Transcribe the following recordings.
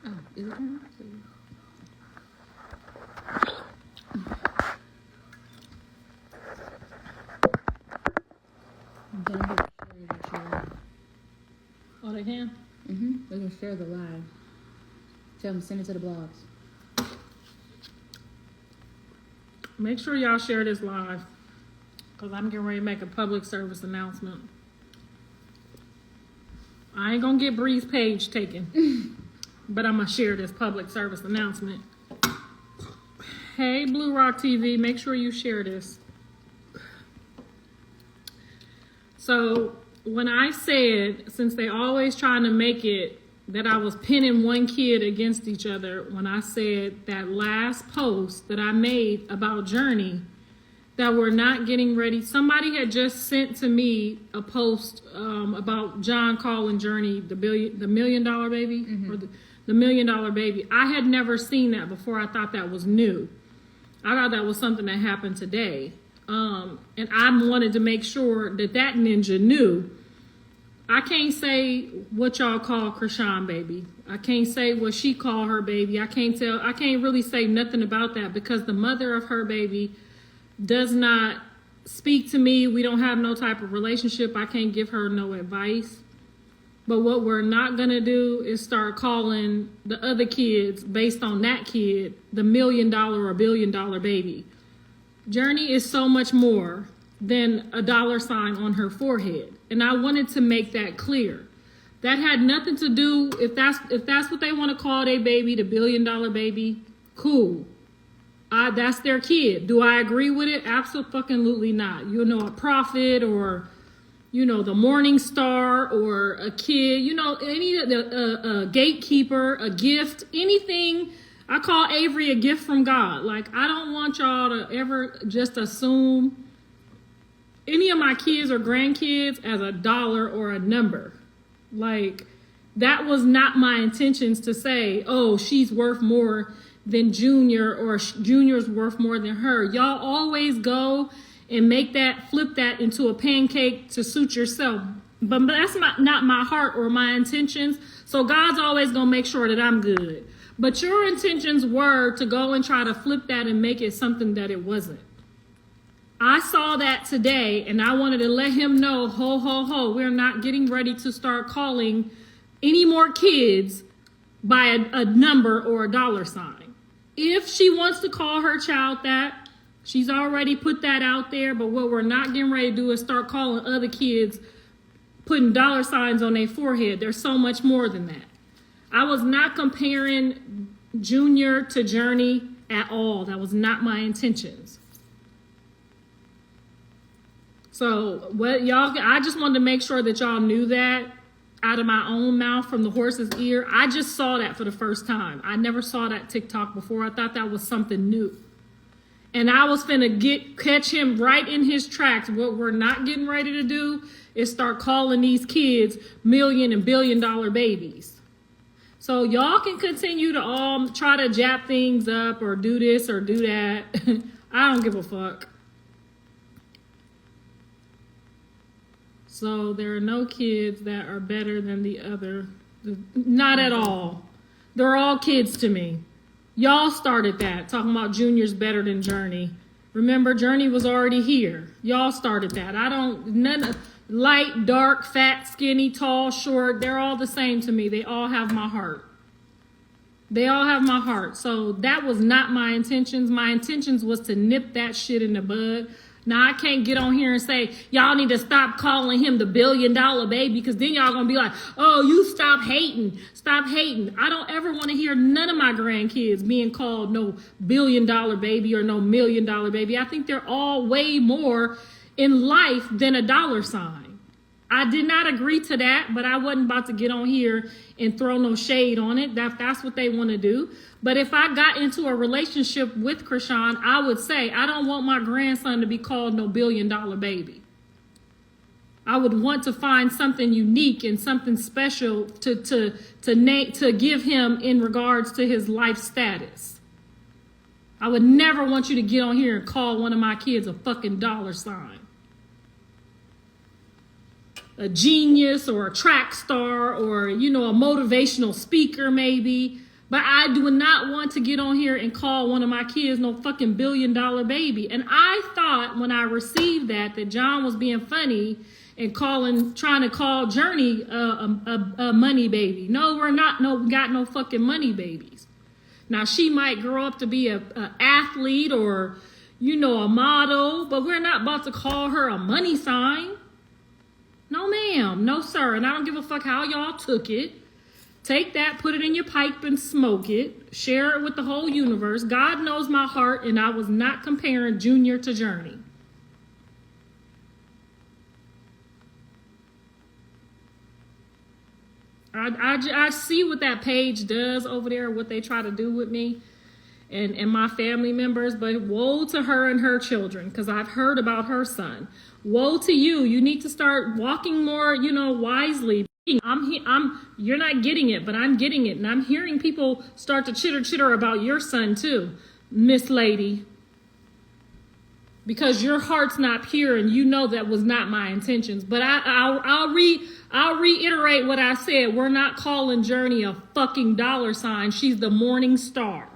Oh, is it on? Oh, they can? They can share the live. Tell them send it to the blogs. Make sure y'all share this live, because I'm getting ready to make a public service announcement. I ain't gonna get Bree's page taken, but I'm gonna share this public service announcement. Hey, Bluerock TV, make sure you share this. So when I said, since they always trying to make it that I was pinning one kid against each other, when I said that last post that I made about Journey, that we're not getting ready. Somebody had just sent to me a post about John calling Journey the $1 million baby, or the $1 million baby. I had never seen that before. I thought that was new. I thought that was something that happened today. And I wanted to make sure that ninja knew. I can't say what y'all call Krishan baby. I can't say what she called her baby. I can't really say nothing about that, because the mother of her baby does not speak to me. We don't have no type of relationship. I can't give her no advice. But what we're not going to do is start calling the other kids based on that kid the $1 million or $1 billion baby. Journey is so much more than a dollar sign on her forehead. And I wanted to make that clear. That had nothing to do, if that's what they want to call their baby, the $1 billion baby, cool. That's their kid. Do I agree with it? Absolutely not. You know, a prophet, or, you know, the Morning Star, or a kid, you know, a gatekeeper, a gift, anything. I call Avery a gift from God. Like, I don't want y'all to ever just assume any of my kids or grandkids as a dollar or a number. Like, that was not my intentions to say, oh, she's worth more than Junior, or Junior's worth more than her. Y'all always go and flip that into a pancake to suit yourself. But that's not my heart or my intentions. So God's always gonna make sure that I'm good. But your intentions were to go and try to flip that and make it something that it wasn't. I saw that today, and I wanted to let him know, ho, ho, ho, we're not getting ready to start calling any more kids by a number or a dollar sign. If she wants to call her child that, she's already put that out there. But what we're not getting ready to do is start calling other kids, putting dollar signs on their forehead. There's so much more than that. I was not comparing Junior to Journey at all. That was not my intentions. So I just wanted to make sure that y'all knew that out of my own mouth, from the horse's ear. I just saw that for the first time. I never saw that TikTok before. I thought that was something new. And I was finna catch him right in his tracks. What we're not getting ready to do is start calling these kids million and $1 billion babies. So y'all can continue to all try to jab things up or do this or do that. I don't give a fuck. So there are no kids that are better than the other. Not at all. They're all kids to me. Y'all started that, talking about Junior's better than Journey. Remember, Journey was already here. Y'all started that. Light, dark, fat, skinny, tall, short, they're all the same to me. They all have my heart. They all have my heart. So that was not my intentions. My intentions was to nip that shit in the bud. Now, I can't get on here and say, y'all need to stop calling him the $1 billion baby, because then y'all going to be like, oh, you stop hating. Stop hating. I don't ever want to hear none of my grandkids being called no $1 billion baby or no $1 million baby. I think they're all way more in life than a dollar sign. I did not agree to that, but I wasn't about to get on here and throw no shade on it. That's what they want to do. But if I got into a relationship with Krishan, I would say, I don't want my grandson to be called no $1 billion baby. I would want to find something unique and something special to give him in regards to his life status. I would never want you to get on here and call one of my kids a fucking dollar sign. A genius or a track star or, a motivational speaker maybe. But I do not want to get on here and call one of my kids no fucking $1 billion baby. And I thought when I received that John was being funny and trying to call Journey a money baby. No, we're not. No, we got no fucking money babies. Now she might grow up to be a athlete or, a model, but we're not about to call her a money sign. No, ma'am. No, sir. And I don't give a fuck how y'all took it. Take that, put it in your pipe and smoke it. Share it with the whole universe. God knows my heart, and I was not comparing Junior to Journey. I see what that page does over there, what they try to do with me and my family members, but woe to her and her children, because I've heard about her son. Woe to you. You need to start walking more, wisely. You're not getting it, but I'm getting it. And I'm hearing people start to chitter about your son too, Miss Lady. Because your heart's not pure and you know that was not my intentions. But I'll reiterate what I said. We're not calling Journey a fucking dollar sign. She's the morning star.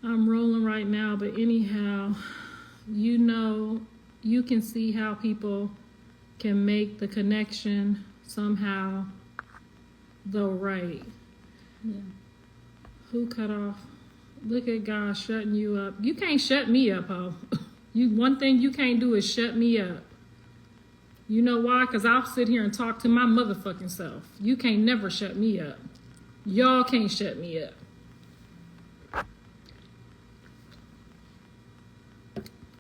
I'm rolling right now, but anyhow, you can see how people can make the connection somehow, though, right? Yeah. Who cut off? Look at God shutting you up. You can't shut me up, ho. One thing you can't do is shut me up. You know why? Because I'll sit here and talk to my motherfucking self. You can't never shut me up. Y'all can't shut me up.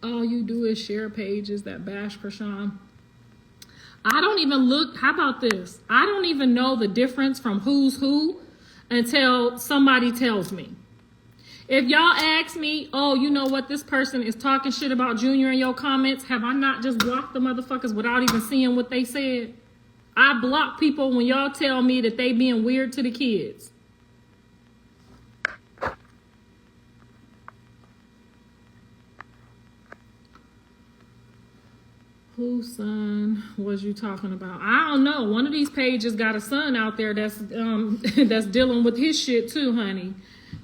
All you do is share pages that bash Krishan. I don't even look. How about this? I don't even know the difference from who's who until somebody tells me. If y'all ask me, oh, you know what, this person is talking shit about Junior in your comments, have I not just blocked the motherfuckers without even seeing what they said? I block people when y'all tell me that they being weird to the kids. Whose son was you talking about? I don't know. One of these pages got a son out there that's that's dealing with his shit too, honey.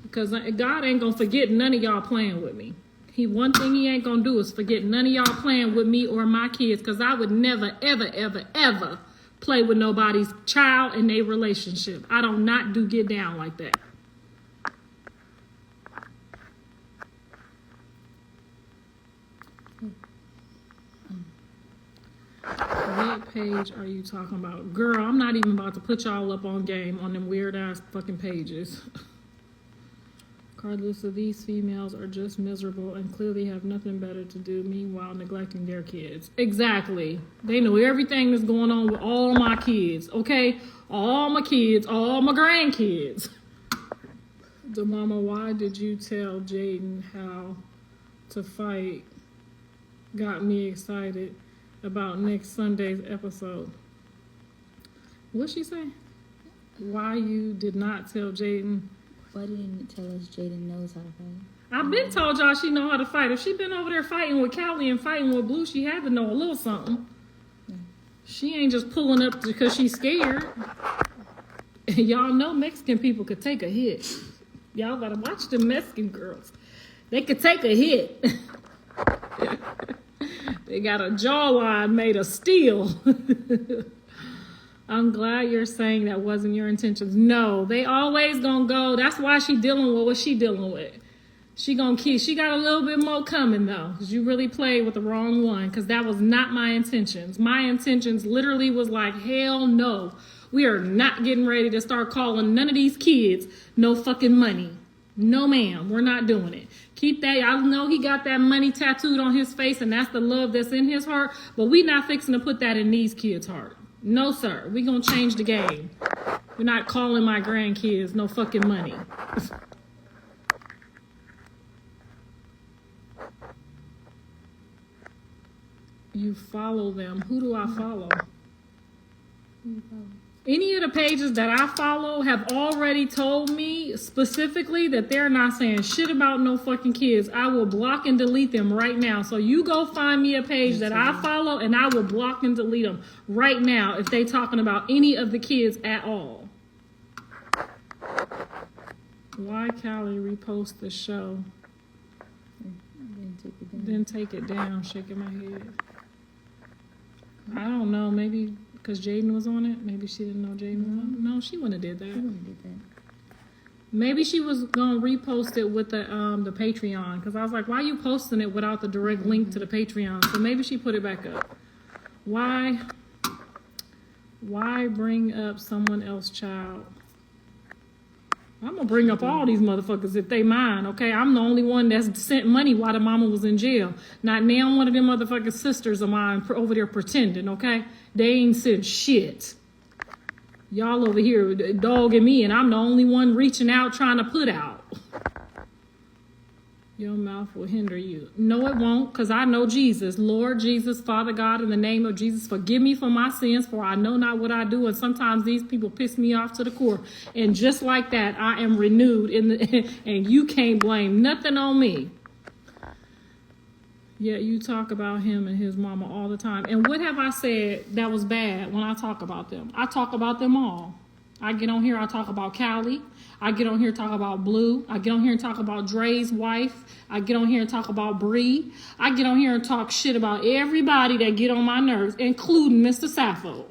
Because God ain't gonna forget none of y'all playing with me. One thing he ain't gonna do is forget none of y'all playing with me or my kids. Because I would never, ever, ever, ever play with nobody's child in their relationship. I don't not do get down like that. What page are you talking about? Girl, I'm not even about to put y'all up on game on them weird ass fucking pages. Regardless of these females are just miserable and clearly have nothing better to do, meanwhile neglecting their kids. Exactly. They know everything that's going on with all my kids, okay? All my kids, all my grandkids. The mama, why did you tell Jaden how to fight? Got me excited about next Sunday's episode. What'd she say? Why you did not tell Jaden? Why didn't you tell us Jaden knows how to fight? I've been told y'all she know how to fight. If she been over there fighting with Callie and fighting with Blue, she had to know a little something. Yeah. She ain't just pulling up because she's scared. Y'all know Mexican people could take a hit. Y'all gotta watch the Mexican girls. They could take a hit. They got a jawline made of steel. I'm glad you're saying that wasn't your intentions. No, they always gonna go. That's why she dealing with what she dealing with. She gonna keep. She got a little bit more coming though, because you really played with the wrong one. Because that was not my intentions. My intentions literally was like, hell no, we are not getting ready to start calling none of these kids no fucking money. No, ma'am, we're not doing it. Keep that. I know he got that money tattooed on his face, and that's the love that's in his heart. But we not fixing to put that in these kids' heart. No, sir. We're going to change the game. We're not calling my grandkids no fucking money. You follow them. Who do I follow? Any of the pages that I follow have already told me specifically that they're not saying shit about no fucking kids. I will block and delete them right now. So you go find me a page that I follow and I will block and delete them right now if they talking about any of the kids at all. Why Callie repost the show? Then take it down, shaking my head. I don't know, maybe because Jaden was on it. Maybe she didn't know Jaden was on it. No, she wouldn't have did that. She wouldn't have did that. Maybe she was gonna repost it with the Patreon, because I was like, why are you posting it without the direct link to the Patreon? So maybe she put it back up. Why bring up someone else's child? I'm gonna bring up all these motherfuckers if they mine, okay? I'm the only one that's sent money while the mama was in jail. Not now one of them motherfucking sisters of mine over there pretending, okay? They ain't sent shit. Y'all over here dogging me, and I'm the only one reaching out trying to put out. Your mouth will hinder you. No, it won't, because I know Jesus. Lord Jesus, Father God, in the name of Jesus, forgive me for my sins, for I know not what I do. And sometimes these people piss me off to the core. And just like that, I am renewed, and you can't blame nothing on me. Yeah, you talk about him and his mama all the time. And what have I said that was bad when I talk about them? I talk about them all. I get on here, I talk about Callie. I get on here and talk about Blue. I get on here and talk about Dre's wife. I get on here and talk about Bree. I get on here and talk shit about everybody that get on my nerves, including Mr. Sappho.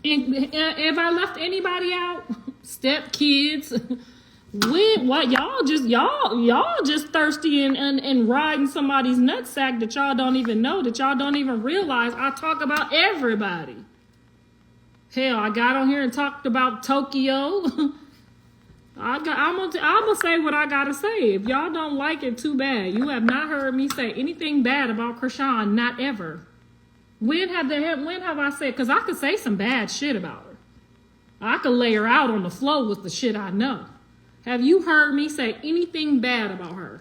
If I left anybody out, step kids, what y'all just thirsty and riding somebody's nutsack that y'all don't even know, that y'all don't even realize. I talk about everybody. Hell, I got on here and talked about Tokyo. I'm gonna say what I gotta say. If y'all don't like it, too bad. You have not heard me say anything bad about Krishan, not ever. When have I said? Because I could say some bad shit about her. I could lay her out on the floor with the shit I know. Have you heard me say anything bad about her?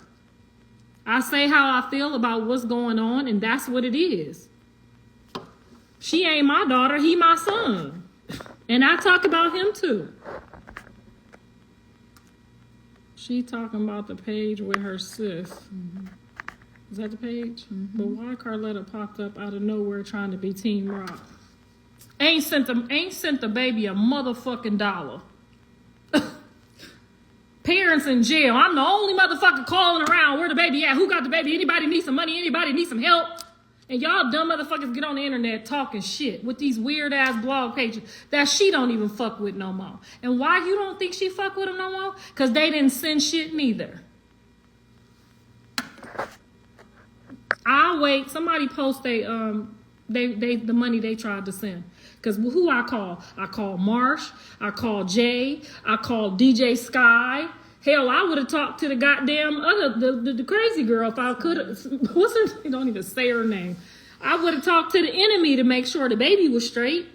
I say how I feel about what's going on, and that's what it is. She ain't my daughter, he my son. And I talk about him too. She talking about the page with her sis. Mm-hmm. Is that the page? Mm-hmm. But why Carletta popped up out of nowhere trying to be Team Rock? Ain't sent the baby a motherfucking dollar. Parents in jail. I'm the only motherfucker calling around. Where the baby at? Who got the baby? Anybody need some money? Anybody need some help? And y'all dumb motherfuckers get on the internet talking shit with these weird ass blog pages that she don't even fuck with no more. And why you don't think she fuck with them no more? Because they didn't send shit neither. I'll wait. Somebody post the money they tried to send. Because who I call? I call Marsh. I call Jay. I call DJ Sky. Hell, I would have talked to the goddamn the crazy girl if I could have. What's her? You don't even say her name. I would have talked to the enemy to make sure the baby was straight.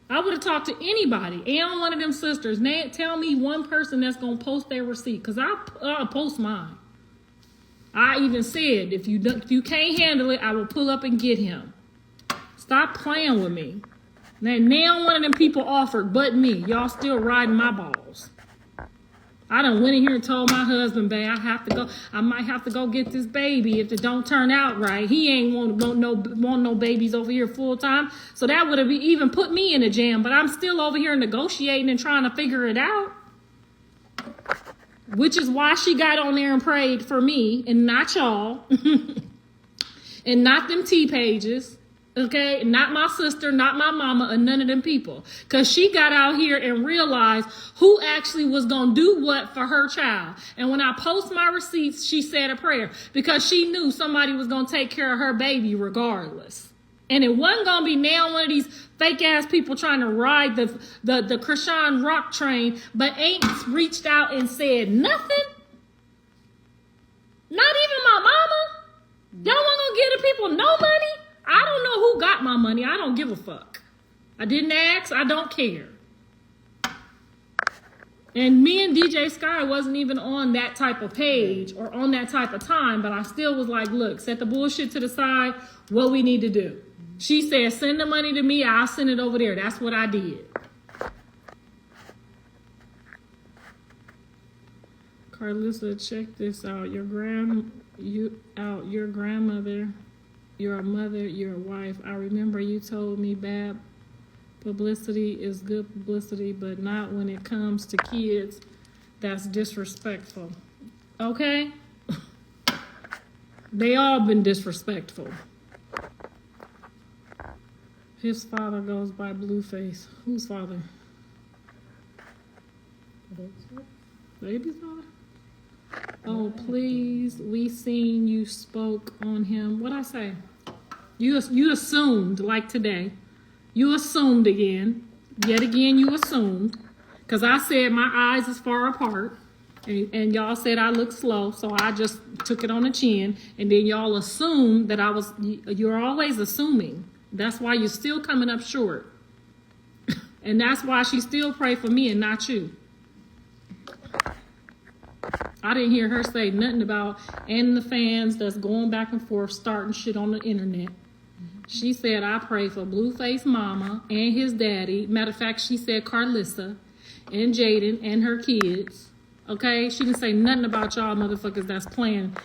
I would have talked to anybody. And one of them sisters. Tell me one person that's going to post their receipt. Because I'll post mine. I even said, if you can't handle it, I will pull up and get him. Stop playing with me. Now one of them people offered but me. Y'all still riding my balls. I done went in here and told my husband, babe, I might have to go get this baby if it don't turn out right. He ain't want no babies over here full time. So that would have even put me in a jam. But I'm still over here negotiating and trying to figure it out. Which is why she got on there and prayed for me and not y'all. And not them T pages. Okay, not my sister, not my mama, or none of them people. Because she got out here and realized who actually was going to do what for her child. And when I post my receipts, she said a prayer. Because she knew somebody was going to take care of her baby regardless. And it wasn't going to be now one of these fake-ass people trying to ride the Krishan Rock train, but ain't reached out and said nothing. Not even my mama. Y'all want to give the people no money? I don't know who got my money. I don't give a fuck. I didn't ask. I don't care. And me and DJ Sky wasn't even on that type of page or on that type of time, but I still was like, look, set the bullshit to the side. What we need to do. She said, send the money to me. I'll send it over there. That's what I did. Carlissa, check this out. Your grandmother, you're a mother, you're a wife. I remember you told me bad publicity is good publicity, but not when it comes to kids. That's disrespectful. Okay? They all been disrespectful. His father goes by Blueface. Whose father? Baby's father? Oh, please. We seen you spoke on him. What'd I say? You assumed, like today. You assumed again. Yet again, you assumed. Because I said my eyes is far apart. And y'all said I look slow. So I just took it on the chin. And then y'all assumed that you're always assuming. That's why you're still coming up short. And that's why she still pray for me and not you. I didn't hear her say nothing about and the fans that's going back and forth starting shit on the internet. She said, I pray for Blueface mama and his daddy. Matter of fact, she said Carlissa and Jaden and her kids. Okay? She didn't say nothing about y'all motherfuckers that's playing,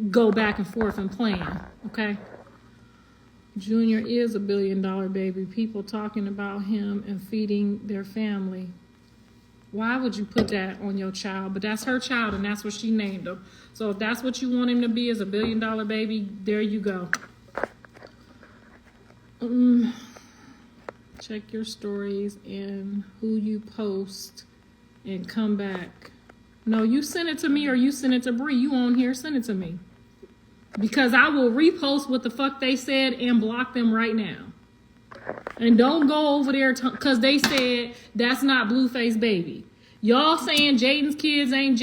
go back and forth and playing. Okay? Junior is a $1 billion baby. People talking about him and feeding their family. Why would you put that on your child? But that's her child, and that's what she named him. So if that's what you want him to be, as a $1 billion baby, there you go. Check your stories and who you post and come back. No, you send it to me or you send it to Bree. You on here, send it to me. Because I will repost what the fuck they said and block them right now. And don't go over there because they said that's not Blueface baby. Y'all saying Jaden's kids ain't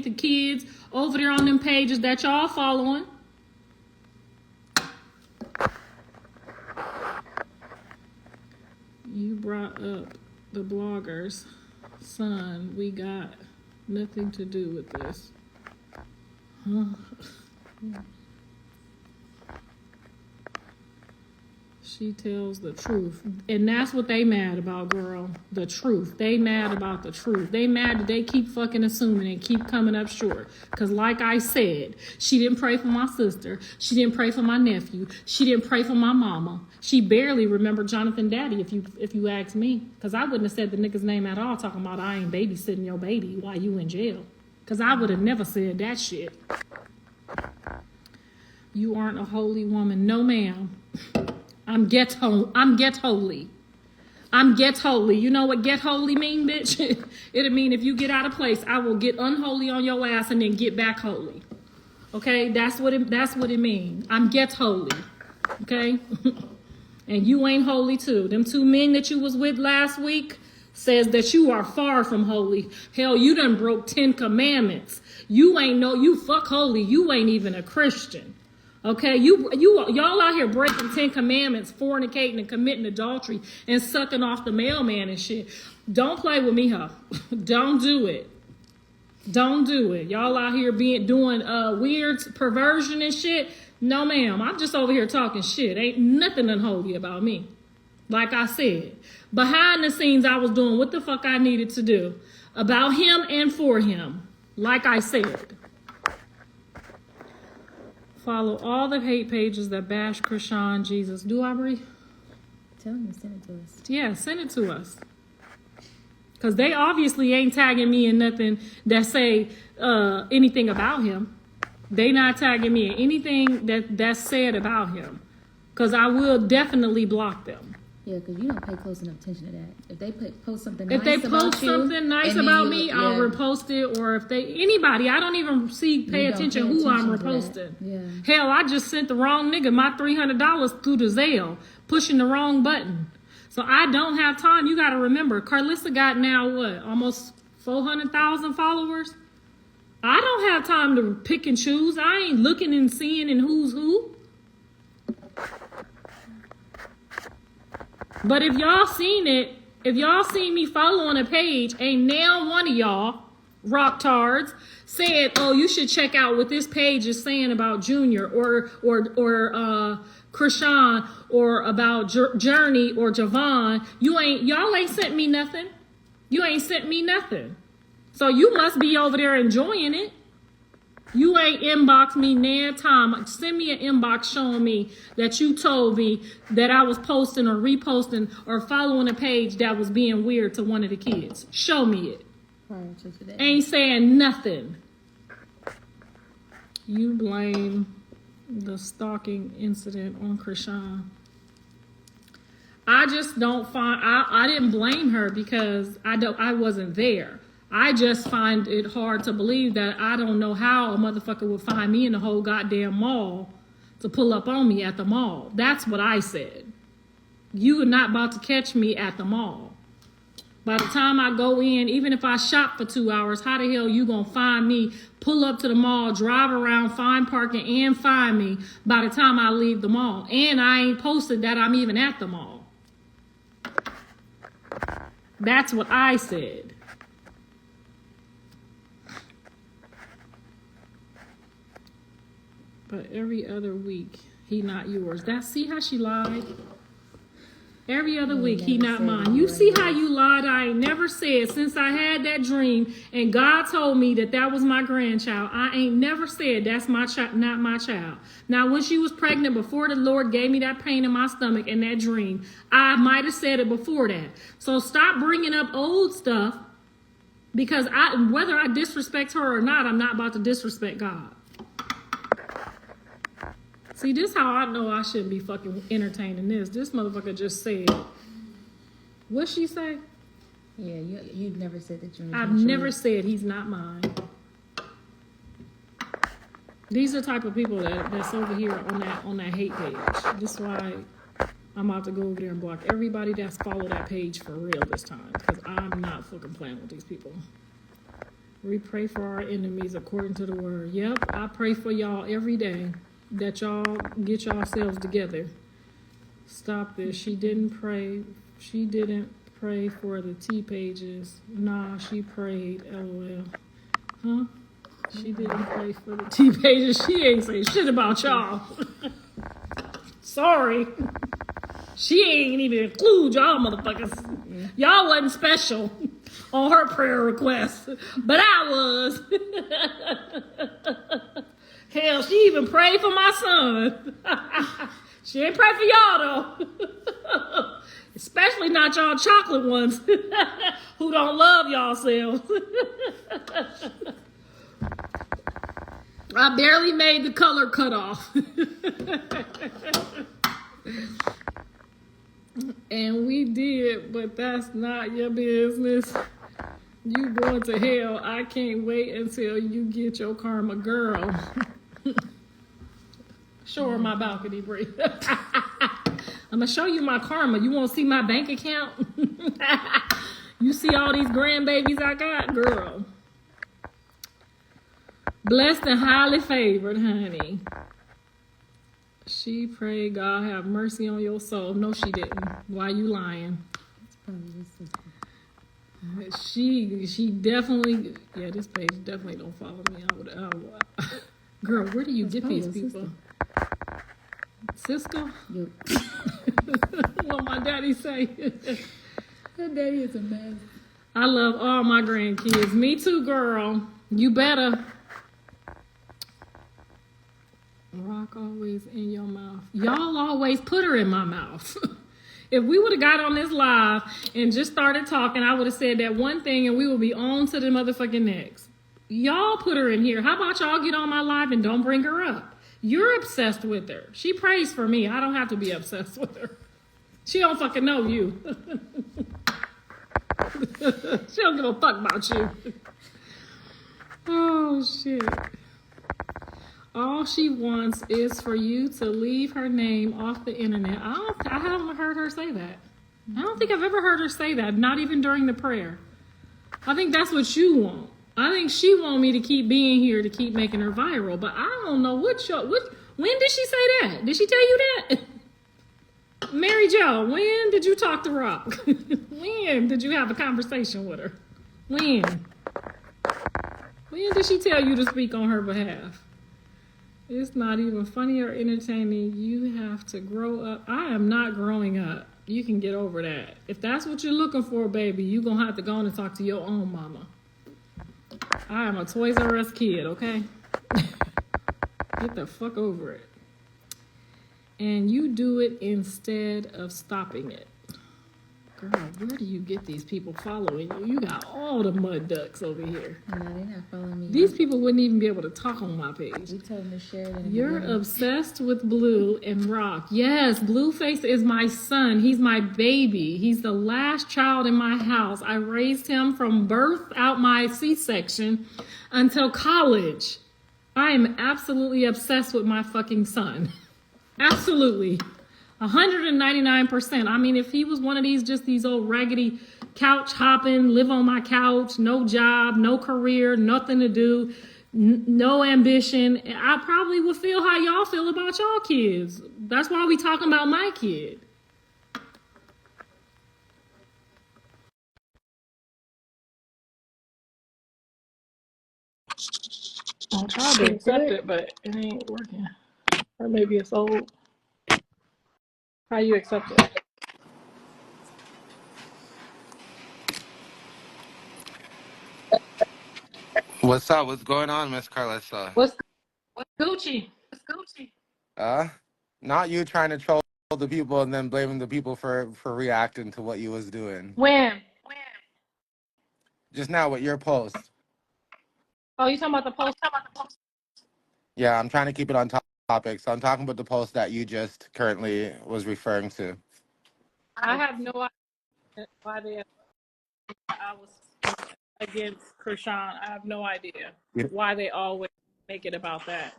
the kids over there on them pages that y'all following. You brought up the bloggers. Son, we got nothing to do with this. Huh? She tells the truth. And that's what they mad about, girl. The truth. They mad about the truth. They mad that they keep fucking assuming and keep coming up short. Because like I said, she didn't pray for my sister. She didn't pray for my nephew. She didn't pray for my mama. She barely remembered Jonathan Daddy, if you ask me. Because I wouldn't have said the nigga's name at all, talking about I ain't babysitting your baby while you in jail. Because I would have never said that shit. You aren't a holy woman. No, ma'am. I'm get holy. I'm get holy. You know what get holy mean, bitch? It'll mean if you get out of place, I will get unholy on your ass and then get back holy. Okay? That's what it means. I'm get holy. Okay? And you ain't holy too. Them 2 men that you was with last week says that you are far from holy. Hell, you done broke 10 commandments. You fuck holy. You ain't even a Christian. Okay, y'all out here breaking 10 commandments, fornicating and committing adultery and sucking off the mailman and shit. Don't play with me, huh? Don't do it. Don't do it. Y'all out here doing weird perversion and shit. No, ma'am. I'm just over here talking shit. Ain't nothing unholy about me. Like I said, behind the scenes, I was doing what the fuck I needed to do about him and for him. Like I said. Follow all the hate pages that bash Krishan Jesus. Do I, Bree? Tell them to send it to us. Yeah, send it to us. Because they obviously ain't tagging me in nothing that say anything about him. They not tagging me in anything that's said about him. Because I will definitely block them. Yeah, because you don't pay close enough attention to that. If they post something nice about me, I'll repost it. Or if anybody, I don't even pay attention who I'm reposting. Yeah. Hell, I just sent the wrong nigga my $300 through the Zelle, pushing the wrong button. So I don't have time. You got to remember, Carlissa got now what? Almost 400,000 followers. I don't have time to pick and choose. I ain't looking and seeing and who's who. But if y'all seen me following a page, ain't now one of y'all rock tards said, "Oh, you should check out what this page is saying about Junior or Krishan or about Journey or Javon." Y'all ain't sent me nothing. You ain't sent me nothing. So you must be over there enjoying it. You ain't inboxed me nan time. Send me an inbox showing me that you told me that I was posting or reposting or following a page that was being weird to one of the kids. Show me it. Prior to today. Ain't saying nothing. You blame the stalking incident on Krishan. I just don't find, I didn't blame her because I wasn't there. I just find it hard to believe that I don't know how a motherfucker would find me in the whole goddamn mall to pull up on me at the mall. That's what I said. You are not about to catch me at the mall. By the time I go in, even if I shop for 2 hours, how the hell you gonna find me, pull up to the mall, drive around, find parking, and find me by the time I leave the mall? And I ain't posted that I'm even at the mall. That's what I said. But every other week, he not yours. See how she lied? Every other week, he not mine. You see how you lied? I ain't never said since I had that dream and God told me that that was my grandchild. I ain't never said that's my child, not my child. Now, when she was pregnant, before the Lord gave me that pain in my stomach and that dream, I might have said it before that. So stop bringing up old stuff because whether I disrespect her or not, I'm not about to disrespect God. See, this how I know I shouldn't be fucking entertaining this. This motherfucker just said, what'd she say? Yeah, you never said that you're. I've never said he's not mine. These are the type of people that's over here on that hate page. This is why I'm about to go over there and block everybody that's followed that page for real this time. Because I'm not fucking playing with these people. We pray for our enemies according to the word. Yep, I pray for y'all every day. That y'all get yourselves together. Stop this. She didn't pray for the T pages. Nah, she prayed. LOL. Huh? She didn't pray for the T pages. She ain't say shit about y'all. Sorry. She ain't even include y'all motherfuckers. Y'all wasn't special on her prayer request. But I was. Hell, she even prayed for my son. She ain't pray for y'all, though. Especially not y'all chocolate ones who don't love y'all selves. I barely made the color cutoff. And we did, but that's not your business. You going to hell. I can't wait until you get your karma, girl. Show her my balcony, Bree. I'm gonna show you my karma. You want to see my bank account? You see all these grandbabies I got, girl. Blessed and highly favored, honey. She prayed God have mercy on your soul. No, she didn't. Why you lying? She definitely, yeah, this page definitely don't follow me. Girl, where do you get these people? Cisco? Yep. What my daddy say? Her daddy is a mess. I love all my grandkids. Me too, girl. You better. Rock always in your mouth. Y'all always put her in my mouth. If we would have got on this live and just started talking, I would have said that one thing and we would be on to the motherfucking next. Y'all put her in here. How about y'all get on my live and don't bring her up? You're obsessed with her. She prays for me. I don't have to be obsessed with her. She don't fucking know you. She don't give a fuck about you. Oh, shit. All she wants is for you to leave her name off the internet. I haven't heard her say that. I don't think I've ever heard her say that, not even during the prayer. I think that's what you want. I think she want me to keep being here to keep making her viral, but I don't know when did she say that? Did she tell you that? Mary Jo, when did you talk to Rock? When did you have a conversation with her? When When did she tell you to speak on her behalf? It's not even funny or entertaining. You have to grow up. I am not growing up. You can get over that. If that's what you're looking for, baby, you're going to have to go on and talk to your own mama. I am a Toys R Us kid, okay? Get the fuck over it. And you do it instead of stopping it. Girl, where do you get these people following you? You got all the mud ducks over here. No, they're not following me. These people wouldn't even be able to talk on my page. We told them to share it in the You're beginning. obsessed with Blue and Rock. Yes, Blueface is my son. He's my baby. He's the last child in my house. I raised him from birth out my C-section until college. I am absolutely obsessed with my fucking son. Absolutely. 199%. I mean, if he was one of these old raggedy couch hopping, live on my couch, no job, no career, nothing to do, no ambition, I probably would feel how y'all feel about y'all kids. That's why we talking about my kid. I'm trying to accept it, but it ain't working. Or maybe it's old. How you accept it? What's up? What's going on, Miss Carlissa? What's Gucci? Uh, Not you trying to troll the people and then blaming the people for reacting to what you was doing. When? Just now with your post. Oh, you talking about the post? Yeah, I'm trying to keep it on topic. So I'm talking about the post that you just currently was referring to. I have no idea why I was against Krishan. I have no idea why they always make it about that.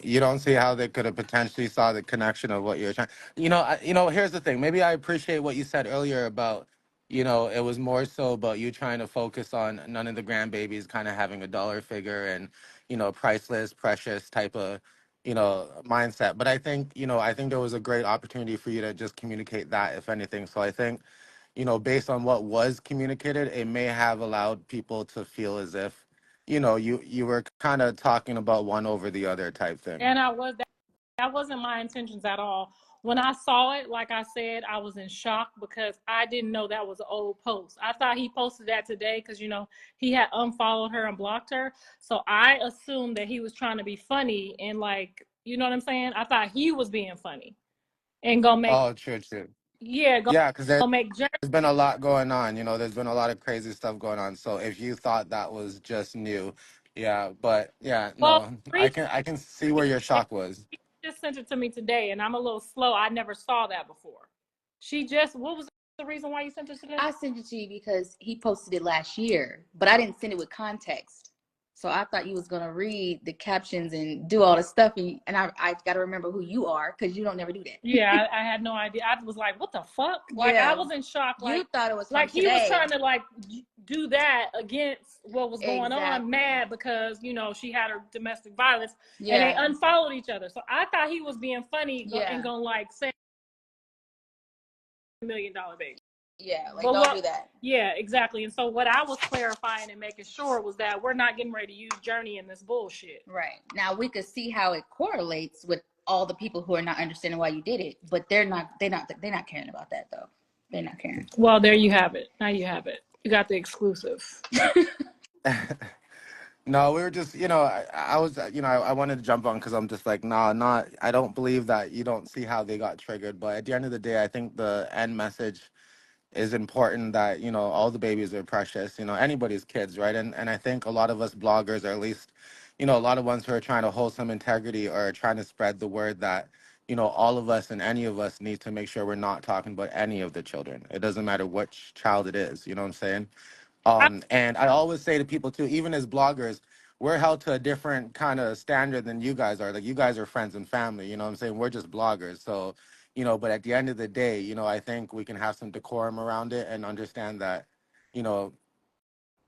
You don't see how they could have potentially saw the connection of what you're trying. Here's the thing. Maybe I appreciate what you said earlier about, it was more so about you trying to focus on none of the grandbabies kind of having a dollar figure and, priceless, precious type of, mindset. But I think there was a great opportunity for you to just communicate that, if anything. So I think, based on what was communicated, it may have allowed people to feel as if, you were kind of talking about one over the other type thing. And that wasn't my intentions at all. When I saw it, like I said, I was in shock because I didn't know that was an old post. I thought he posted that today because, he had unfollowed her and blocked her. So I assumed that he was trying to be funny and you know what I'm saying? I thought he was being funny and go make, Oh, true, true. yeah, Yeah, because there's go make jerk. been a lot going on. There's been a lot of crazy stuff going on. So if you thought that was just new, yeah, but yeah, Well, no, I can see where your shock was. she just sent it to me today and I'm a little slow. I never saw that before. What was the reason why you sent it today? I sent it to you because he posted it last year, but I didn't send it with context. So I thought you was gonna read the captions and do all the stuff, and I got to remember who you are because you don't never do that. Yeah, I had no idea. I was like, "What the fuck?" Like Yeah. I was in shock. Like You thought it was like from he was today. trying to do that against what was going on, Exactly. mad because she had her domestic violence, and they Yeah. unfollowed each other. So I thought he was being funny and gonna say $1 million baby. Yeah, like But don't do that. Yeah, exactly. And so what I was clarifying and making sure was that we're not getting ready to use Journey in this bullshit. Right. Now we could see how it correlates with all the people who are not understanding why you did it, but they're not caring about that though. They're not caring. Well, there you have it. Now you have it. You got the exclusive. No, we were just, I was, I wanted to jump on because I'm just like, nah, I don't believe that you don't see how they got triggered. But at the end of the day, I think the end message is important that, all the babies are precious, anybody's kids, right? And I think a lot of us bloggers, or at least, a lot of ones who are trying to hold some integrity or trying to spread the word that, all of us and any of us need to make sure we're not talking about any of the children. It doesn't matter which child it is, you know what I'm saying? And I always say to people too, even as bloggers, we're held to a different kind of standard than you guys are. Like you guys are friends and family, you know what I'm saying? We're just bloggers. So, but at the end of the day, I think we can have some decorum around it and understand that, you know,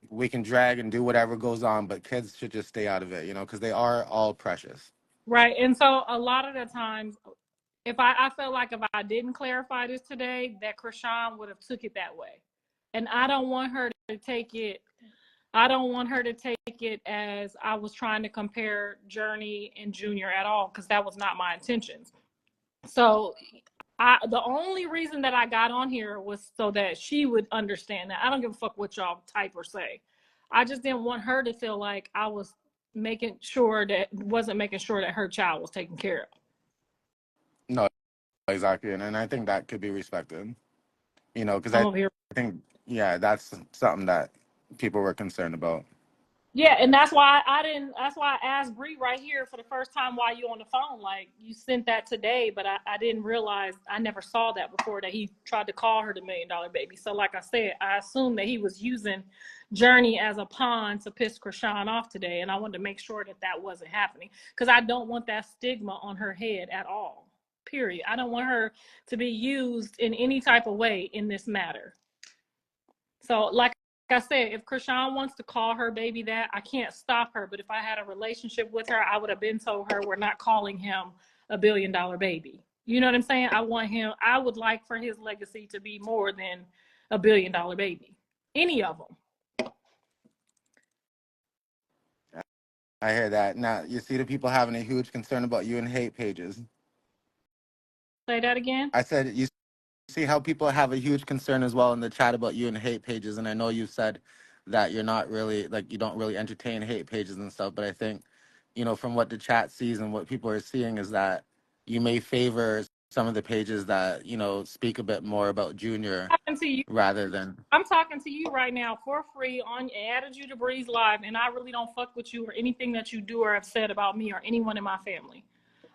we can drag and do whatever goes on, but kids should just stay out of it, because they are all precious. Right. And so a lot of the times, if I felt like if I didn't clarify this today, that Krishan would have took it that way. And I don't want her to take it. I don't want her to take it as I was trying to compare Journey and Junior at all, because that was not my intentions. So the only reason that I got on here was so that she would understand that I don't give a fuck what y'all type or say. I just didn't want her to feel like I was wasn't making sure that her child was taken care of. No, exactly, and I think that could be respected. Because I'm I over here. think, yeah, that's something that people were concerned about. Yeah, and that's why I didn't. That's why I asked Bree right here for the first time while you on the phone. Like, you sent that today, but I didn't realize. I never saw that before, that he tried to call her the $1 million baby. So, like I said, I assumed that he was using Journey as a pawn to piss Krishan off today, and I wanted to make sure that that wasn't happening, because I don't want that stigma on her head at all. Period. I don't want her to be used in any type of way in this matter. So, like I said, if Krishan wants to call her baby that, I can't stop her. But if I had a relationship with her, I would have been told her we're not calling him a $1 billion baby. You know what I'm saying? I would like for his legacy to be more than a $1 billion baby. Any of them. I hear that. Now, you see the people having a huge concern about you and hate pages. Say that again. I said, you see how people have a huge concern as well in the chat about you and hate pages. And I know you said that you're not really, like, you don't really entertain hate pages and stuff. But I think, from what the chat sees and what people are seeing is that you may favor some of the pages that, speak a bit more about Junior I'm talking to you. rather than. I'm talking to you right now for free on added you to Breeze Live, and I really don't fuck with you or anything that you do or have said about me or anyone in my family.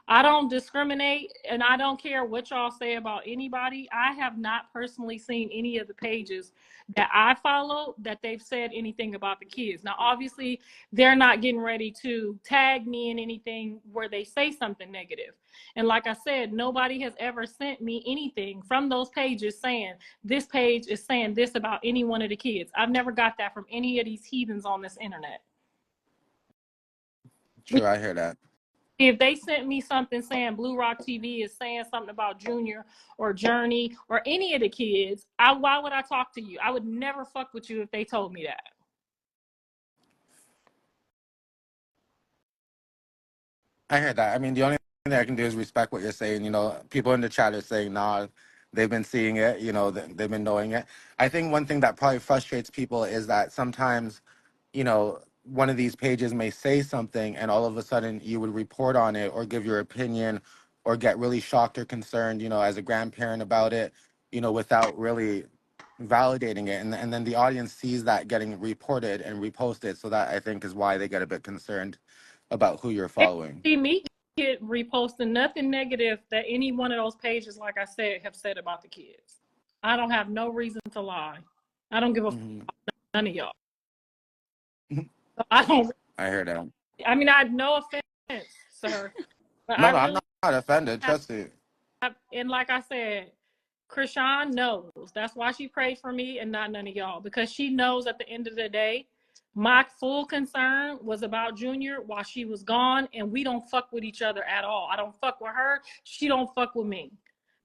I don't discriminate, and I don't care what y'all say about anybody. I have not personally seen any of the pages that I follow that they've said anything about the kids. Now, obviously, they're not getting ready to tag me in anything where they say something negative. And like I said, nobody has ever sent me anything from those pages saying this page is saying this about any one of the kids. I've never got that from any of these heathens on this internet. True, I hear that. If they sent me something saying Bluerock TV is saying something about Junior or Journey or any of the kids, why would I talk to you? I would never fuck with you if they told me that. I hear that. I mean, the only thing I can do is respect what you're saying. People in the chat are saying, nah, they've been seeing it, they've been knowing it. I think one thing that probably frustrates people is that sometimes, one of these pages may say something and all of a sudden you would report on it or give your opinion or get really shocked or concerned, as a grandparent about it, without really validating it. And then the audience sees that getting reported and reposted. So that I think is why they get a bit concerned about who you're They following. see me get reposting nothing negative that any one of those pages, like I said, have said about the kids. I don't have no reason to lie. I don't give a fuck about none of y'all. So I don't. I heard that. I mean, I had no offense, sir, but No, I no, I'm really not offended. have. Trust me. And like I said, Krishan knows. That's why she prayed for me and not none of y'all, because she knows at the end of the day, my full concern was about Junior while she was gone, and we don't fuck with each other at all. I don't fuck with her. She don't fuck with me.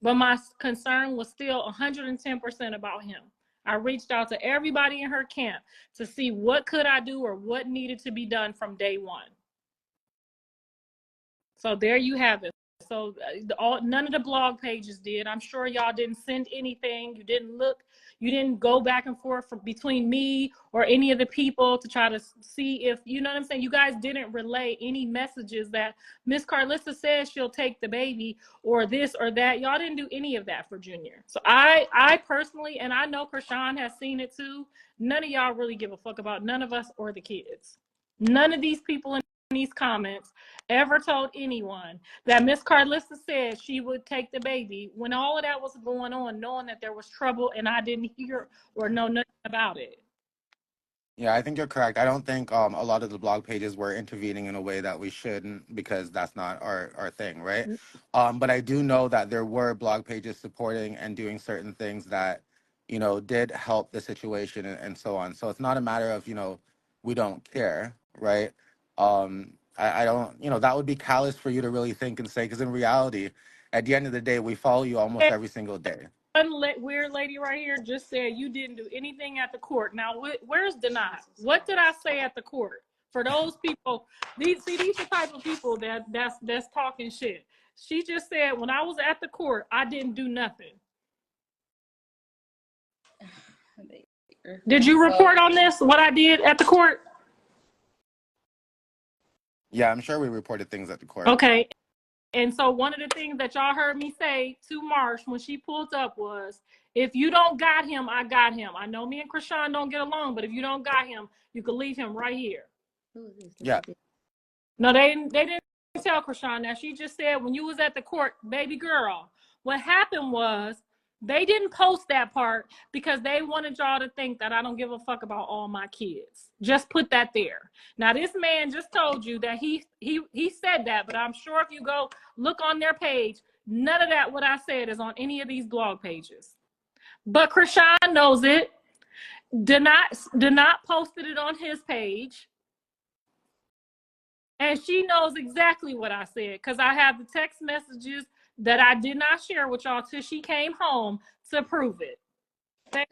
But my concern was still 110% about him. I reached out to everybody in her camp to see what could I do or what needed to be done from day one. So there you have it. So none of the blog pages did. I'm sure y'all didn't send anything. You didn't look. You didn't go back and forth between me or any of the people to try to see if, you know what I'm saying? You guys didn't relay any messages that Miss Carlissa says she'll take the baby or this or that. Y'all didn't do any of that for Junior. So I personally, and I know Krishan has seen it too, none of y'all really give a fuck about none of us or the kids. None of these people in these comments ever told anyone that Miss Carlissa said she would take the baby when all of that was going on, knowing that there was trouble and I didn't hear or know nothing about it. Yeah, I think you're correct. I don't think a lot of the blog pages were intervening in a way that we shouldn't because that's not our thing, right? But I do know that there were blog pages supporting and doing certain things that, did help the situation and so on. So it's not a matter of, we don't care, right? I don't, that would be callous for you to really think and say, because in reality, at the end of the day, we follow you almost every single day. weird lady right here just said you didn't do anything at the court. Now, where's Denied? What did I say at the court? For those people, these are the type of people that's talking shit. She just said when I was at the court, I didn't do nothing. Did you report on this? What I did at the court? Yeah, I'm sure we reported things at the court. Okay. And so one of the things that y'all heard me say to Marsh when she pulled up was, if you don't got him, I got him. I know me and Krishan don't get along, but if you don't got him, you can leave him right here. Yeah. No, they didn't tell Krishan that. She just said when you was at the court, baby girl, what happened was they didn't post that part because they wanted y'all to think that I don't give a fuck about all my kids. Just put that there. Now, this man just told you that he said that, but I'm sure if you go look on their page, none of that what I said is on any of these blog pages. But Krishan knows it. Did not posted it on his page. And she knows exactly what I said because I have the text messages that I did not share with y'all till she came home to prove it.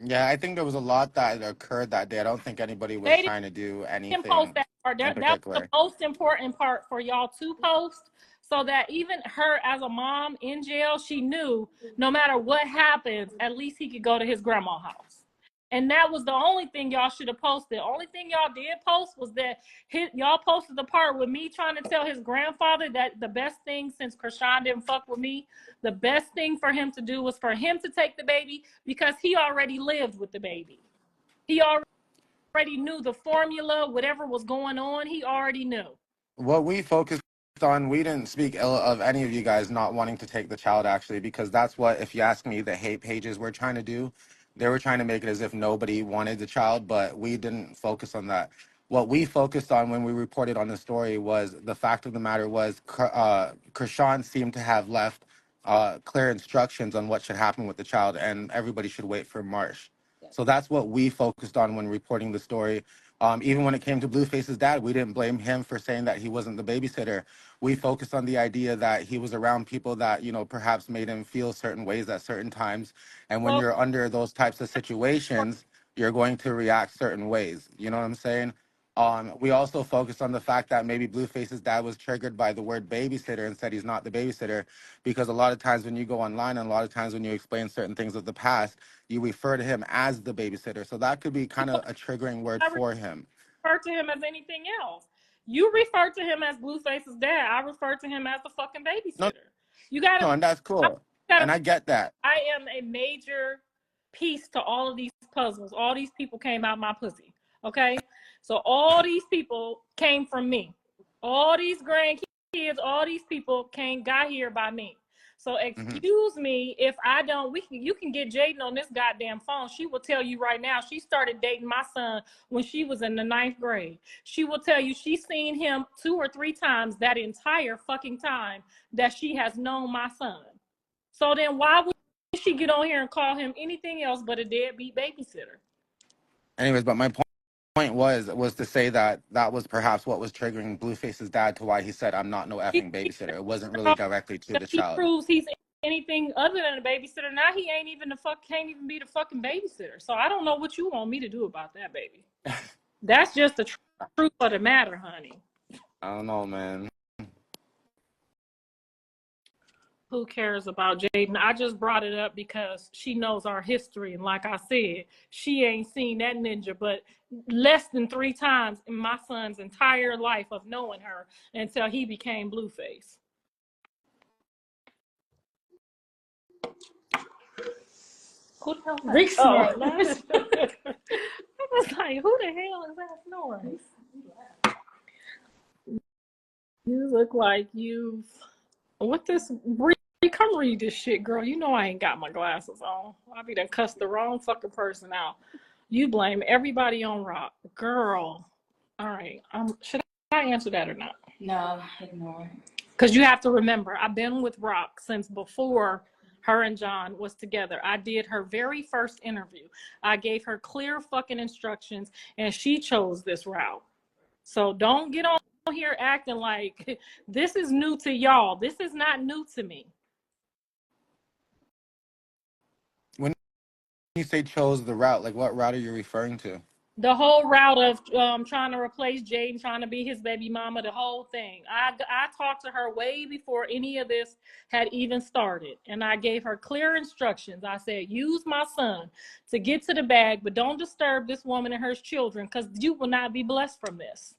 Yeah, I think there was a lot that occurred that day. I don't think anybody was trying to do anything post that part. in That was particular. the most important part for y'all to post, so that even her as a mom in jail, she knew no matter what happens, at least he could go to his grandma's house. And that was the only thing y'all should have posted. The only thing y'all did post was that y'all posted the part with me trying to tell his grandfather that the best thing, since Krishan didn't fuck with me, the best thing for him to do was for him to take the baby because he already lived with the baby. He already knew the formula, whatever was going on, he already knew. What we focused on, we didn't speak ill of any of you guys not wanting to take the child, actually, because that's what, if you ask me, the hate pages were trying to do. They were trying to make it as if nobody wanted the child, but we didn't focus on that. What we focused on when we reported on the story was the fact of the matter was Krishan seemed to have left clear instructions on what should happen with the child, and everybody should wait for Marsh. So that's what we focused on when reporting the story. Even when it came to Blueface's dad, we didn't blame him for saying that he wasn't the babysitter. We focused on the idea that he was around people that, perhaps made him feel certain ways at certain times. And when you're under those types of situations, you're going to react certain ways. You know what I'm saying? We also focused on the fact that maybe Blueface's dad was triggered by the word babysitter and said he's not the babysitter, because a lot of times when you go online and a lot of times when you explain certain things of the past, you refer to him as the babysitter. So that could be kind of a triggering word for him. I refer to him as anything else. You refer to him as Blueface's dad. I refer to him as the fucking babysitter. No, and that's cool. And I get that. I am a major piece to all of these puzzles. All these people came out my pussy. Okay? So all these people came from me. All these grandkids, all these people got here by me. So excuse me if I don't. You can get Jaden on this goddamn phone. She will tell you right now. She started dating my son when she was in the 9th grade. She will tell you she's seen him 2 or 3 times that entire fucking time that she has known my son. So then why would she get on here and call him anything else but a deadbeat babysitter? Anyways, but my point was to say that was perhaps what was triggering Blueface's dad to why he said, I'm not no effing babysitter. It wasn't really directly to the child. He proves he's anything other than a babysitter. Now he can't even be the fucking babysitter. So I don't know what you want me to do about that, baby. That's just the truth of the matter, honey. I don't know, man. Who cares about Jaden? I just brought it up because she knows our history. And like I said, she ain't seen that ninja but less than 3 times in my son's entire life of knowing her until he became Blueface. Who the hell is that? I was like, who the hell is that snoring? You look like you've... What this... Come read this shit, girl. You know I ain't got my glasses on. I be done cussed the wrong fucking person out. You blame everybody on Rock. Girl. All right. Should I answer that or not? No, ignore it. Because you have to remember, I've been with Rock since before her and John was together. I did her very first interview. I gave her clear fucking instructions, and she chose this route. So don't get on here acting like this is new to y'all. This is not new to me. you say chose the route, like what route are you referring to? The whole route of trying to replace Jaden, trying to be his baby mama, the whole thing. I talked to her way before any of this had even started, and I gave her clear instructions. I said, use my son to get to the bag, but don't disturb this woman and her children, because you will not be blessed from this.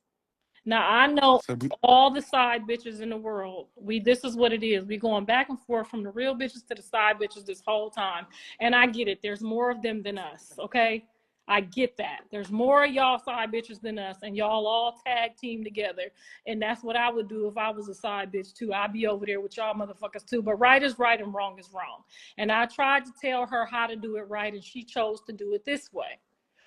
Now I know So do, all the side bitches in the world. This is what it is. We going back and forth from the real bitches to the side bitches this whole time. And I get it. There's more of them than us. Okay. I get that. There's more of y'all side bitches than us, and y'all all tag team together. And that's what I would do if I was a side bitch too. I'd be over there with y'all motherfuckers too. But right is right and wrong is wrong. And I tried to tell her how to do it right, and she chose to do it this way.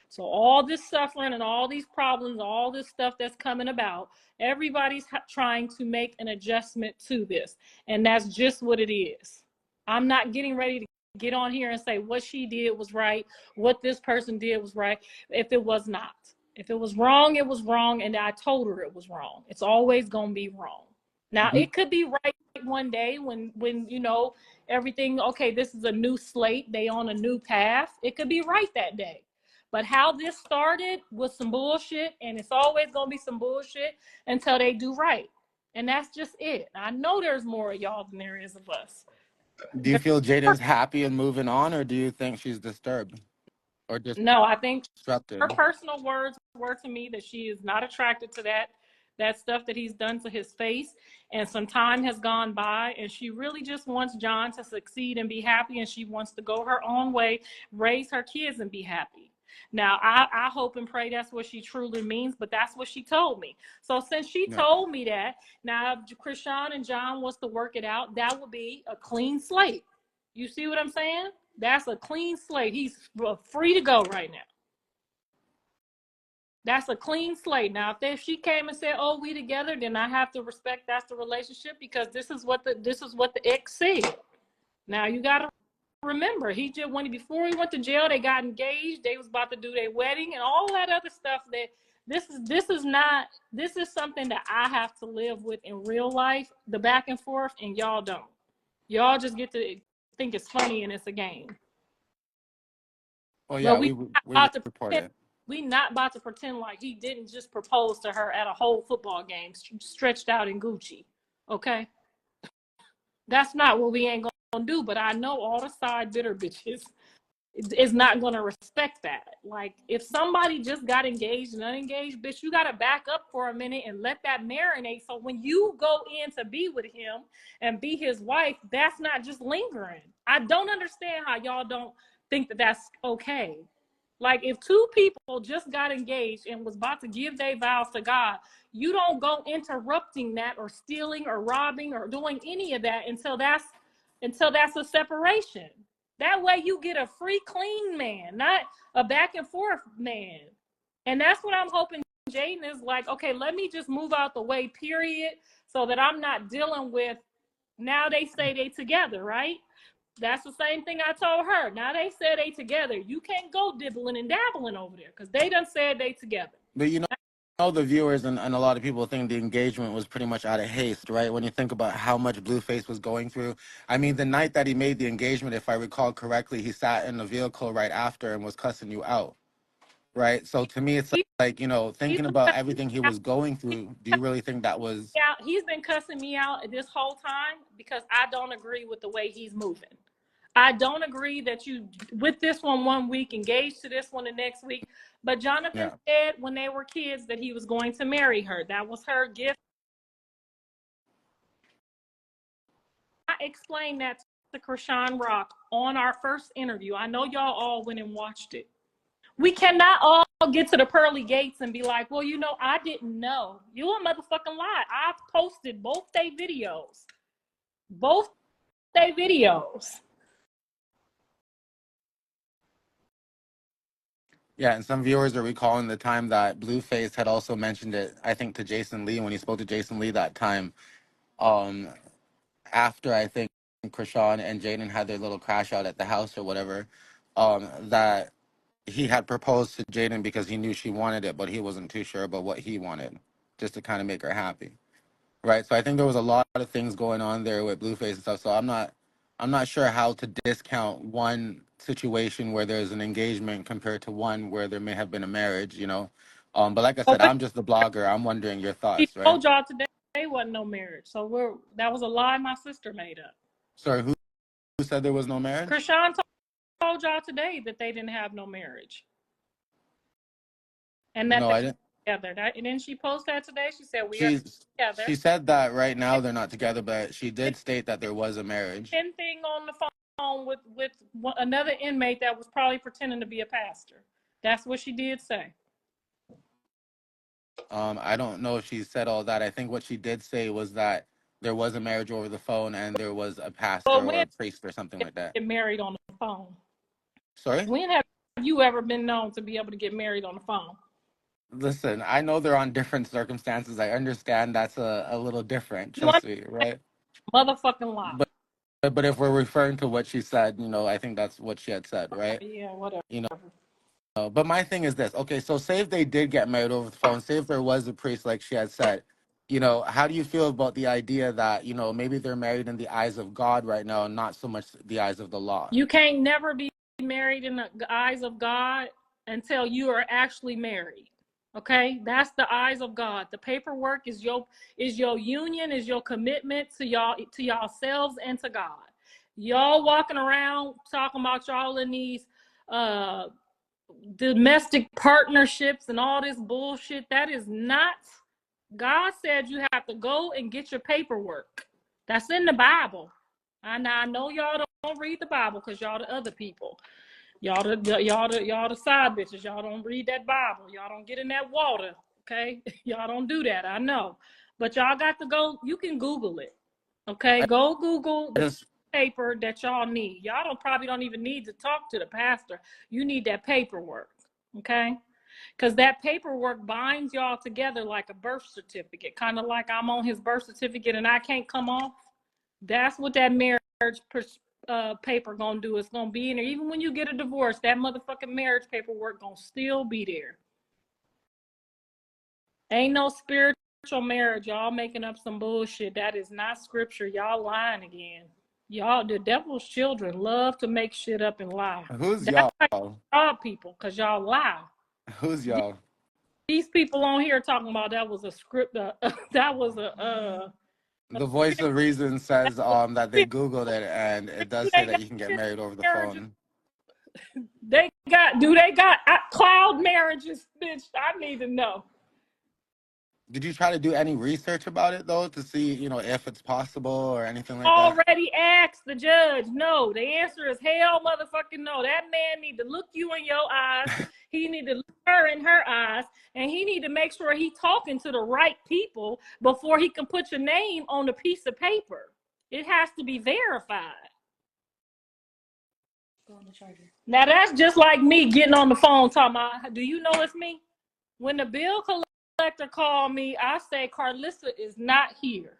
So all this suffering and all these problems, all this stuff that's coming about, everybody's trying to make an adjustment to this. And that's just what it is. I'm not getting ready to get on here and say what she did was right, what this person did was right, if it was not. If it was wrong, it was wrong, and I told her it was wrong. It's always going to be wrong. Now, do, it could be right one day when everything, okay, this is a new slate, they on a new path. It could be right that day. But how this started was some bullshit, and it's always going to be some bullshit until they do right. And that's just it. I know there's more of y'all than there is of us. do you feel Jaden's happy and moving on, or do you think she's disturbed or No, I think her disrupted? personal words were to me that she is not attracted to that stuff that he's done to his face, and some time has gone by, and she really just wants John to succeed and be happy, and she wants to go her own way, raise her kids, and be happy. Now, I hope and pray that's what she truly means, but that's what she told me. So since she Yeah. told me that, now if Krishan and John wants to work it out, that would be a clean slate. You see what I'm saying? That's a clean slate. He's free to go right now. That's a clean slate. Now, if she came and said, "Oh, we together," then I have to respect that's the relationship, because this is what the ex said. Now you got to remember, he just before he went to jail, they got engaged. They was about to do their wedding and all that other stuff. That this is something that I have to live with in real life, the back and forth, and y'all don't. Y'all just get to think it's funny and it's a game. Oh But yeah, we about to report pretend, it. we not about to pretend like he didn't just propose to her at a whole football game stretched out in Gucci. Okay? That's not what we ain't gonna do. But I know all the side bitter bitches is not gonna respect that. Like, if somebody just got engaged and unengaged, bitch, you gotta back up for a minute and let that marinate. So when you go in to be with him and be his wife, that's not just lingering. I don't understand how y'all don't think that that's okay. Like, if two people just got engaged and was about to give their vows to God, you don't go interrupting that or stealing or robbing or doing any of that until that's a separation. That way you get a free, clean man, not a back and forth man. And that's what I'm hoping Jaden is like, okay, let me just move out the way, period, so that I'm not dealing with, now they say they together, right? That's the same thing I told her. Now they said they together. You can't go dibbling and dabbling over there because they done said they together. But the viewers and a lot of people think the engagement was pretty much out of haste, right? When you think about how much Blueface was going through. I mean, the night that he made the engagement, if I recall correctly, he sat in the vehicle right after and was cussing you out, right? So to me, it's He, like, he's thinking been about cussing everything he me out. was going through, do you really think that was, He's been cussing me out this whole time because I don't agree with the way he's moving. I don't agree that you with this one week, engaged to this one the next week. But Jonathan yeah. said when they were kids that he was going to marry her. That was her gift. I explained that to Krishan Rock on our first interview. I know y'all all went and watched it. We cannot all get to the pearly gates and be like, well, I didn't know. You a motherfucking lie. I posted both their videos. Both their videos. Yeah, and some viewers are recalling the time that Blueface had also mentioned it, I think, to Jason Lee when he spoke to Jason Lee that time. Um, After I think Krishan and Jaden had their little crash out at the house or whatever, that he had proposed to Jaden because he knew she wanted it, but he wasn't too sure about what he wanted, just to kind of make her happy, right? So I think there was a lot of things going on there with Blueface and stuff. So I'm not sure how to discount one situation where there's an engagement compared to one where there may have been a marriage, you know. But like I But said, I'm just the blogger. I'm wondering your she thoughts, right? told y'all today wasn't no marriage. So that was a lie my sister made up. Sorry, who said there was no marriage? Krishan told y'all today that they didn't have no marriage. And that No, they're I didn't. together. And then she posted that today. She said, we are She together. she said that right now they're not together, but she did state that there was a marriage. Same thing on the phone with another inmate that was probably pretending to be a pastor. That's what she did say. I don't know if she said all that. I think what she did say was that there was a marriage over the phone and there was a pastor But or when a priest or something like that. get married on the phone? Sorry? When have you ever been known to be able to get married on the phone? Listen, I know they're on different circumstances. I understand that's a little different, You trust me, right? motherfucking lie. But if we're referring to what she said, you know, I think that's what she had said, right? Yeah, whatever. You know, but my thing is this. Okay, so say if they did get married over the phone, say if there was a priest like she had said, you know, how do you feel about the idea that, you know, maybe they're married in the eyes of God right now and not so much the eyes of the law? You can't never be married in the eyes of God until you are actually married. Okay, that's the eyes of God. The paperwork is your union, is your commitment to yourselves and to God. Y'all walking around talking about y'all in these uh domestic partnerships and all this bullshit. That is not. God said you have to go and get your paperwork. That's in the Bible. And I know y'all don't read the Bible because y'all the other people. Y'all the side bitches. Y'all don't read that Bible. Y'all don't get in that water. Okay? Y'all don't do that. I know. But y'all got to go. You can Google it. Okay? I Go Google the just paper that y'all need. Y'all probably don't even need to talk to the pastor. You need that paperwork. Okay? Because that paperwork binds y'all together like a birth certificate, kind of like I'm on his birth certificate and I can't come off. That's what that marriage paper gonna do. It's gonna be in there. Even when you get a divorce, that motherfucking marriage paperwork gonna still be there. Ain't no spiritual marriage. Y'all making up some bullshit. That is not scripture. Y'all lying again. Y'all, the devil's children love to make shit up and lie. who's That's y'all? why y'all people, because y'all lie. Who's y'all? These people on here talking about that was a script. That was The voice of reason says that they Googled it and it does say they that got you can get married over the marriages. phone. They got cloud marriages, bitch? I need to know. Did you try to do any research about it though to see, you know, if it's possible or anything like that? Already asked the judge. No, the answer is hell, motherfucking no. That man need to look you in your eyes. He need to look her in her eyes, and he need to make sure he talking to the right people before he can put your name on a piece of paper. It has to be verified. Go on the charger. Now that's just like me getting on the phone talking about, do you know it's me? When the bill collector called me, I say Carlissa is not here.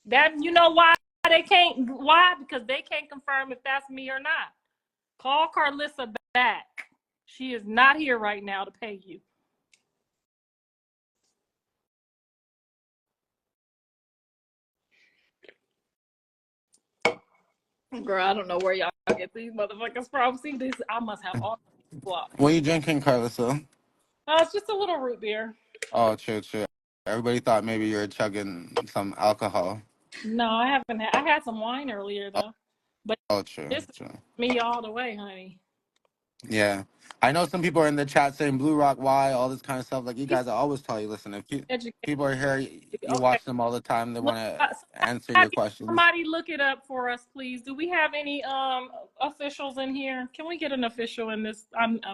That you know why they can't? Why? Because they can't confirm if that's me or not. Call Carlissa back. She is not here right now to pay you. Girl, I don't know where y'all get these motherfuckers from. See, this I must have all blocked. What are you drinking, Carlissa? It's just a little root beer. Oh, true, true. Everybody thought maybe you were chugging some alcohol. No, I haven't. I had some wine earlier though, but Oh, true, this is true. me all the way, honey. Yeah. I know some people are in the chat saying Bluerock, why, all this kind of stuff. Like, you He's guys, I always tell you, listen, if educated. people are here, you Okay. watch them all the time, they Look, want to answer your questions. somebody look it up for us, please. Do we have any officials in here? Can we get an official in this?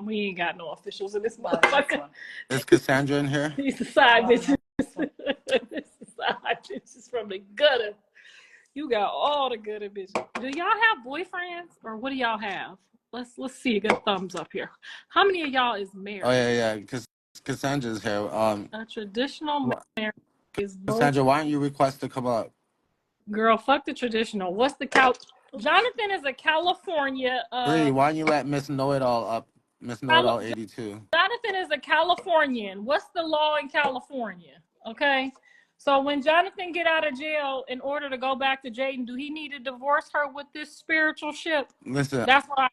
We ain't got no officials in this motherfucker. Is Cassandra in here? These are side bitches. This is side bitches from the gutter. You got all the gutter bitches. Do y'all have boyfriends or what do y'all have? Let's see. Get thumbs up here. How many of y'all is married? Oh, yeah, because Cassandra's here. A traditional marriage is both. Cassandra, why don't you request to come up? Girl, fuck the traditional. What's the Jonathan is a California. Bree, why don't you let Miss Know-It-All up? Miss Know-It-All 82. Jonathan is a Californian. What's the law in California? Okay, So when Jonathan get out of jail in order to go back to Jaden, do he need to divorce her with this spiritual ship? Listen, That's what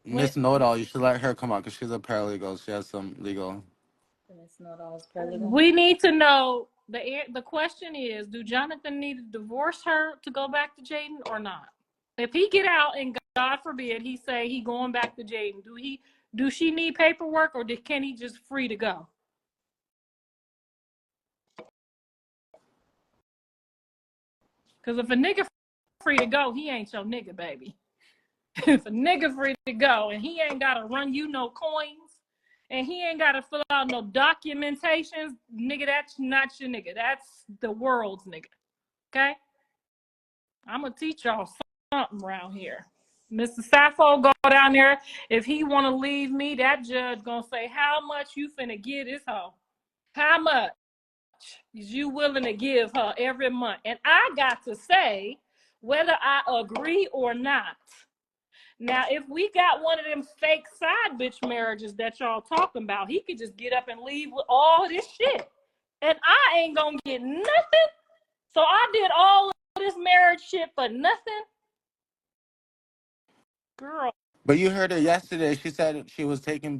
Miss Know-It-All, you should let her come out because she's a paralegal. She has some legal. We need to know the question is: do Jonathan need to divorce her to go back to Jaden or not? If he get out and God forbid he say he going back to Jaden, do she need paperwork or can he just free to go? Because if a nigga free to go, he ain't your nigga, baby. If a nigga free to go and he ain't gotta run you no coins and he ain't gotta fill out no documentations, nigga, that's not your nigga. That's the world's nigga. Okay? I'm gonna teach y'all something around here. Mr. Sappho, go down there. If he wanna leave me, that judge gonna say, how much you finna give this hoe? How much is you willing to give her every month? And I got to say whether I agree or not. Now, if we got one of them fake side bitch marriages that y'all talking about, he could just get up and leave with all this shit. And I ain't gonna get nothing. So I did all of this marriage shit for nothing. Girl. But you heard her yesterday. She said she was taking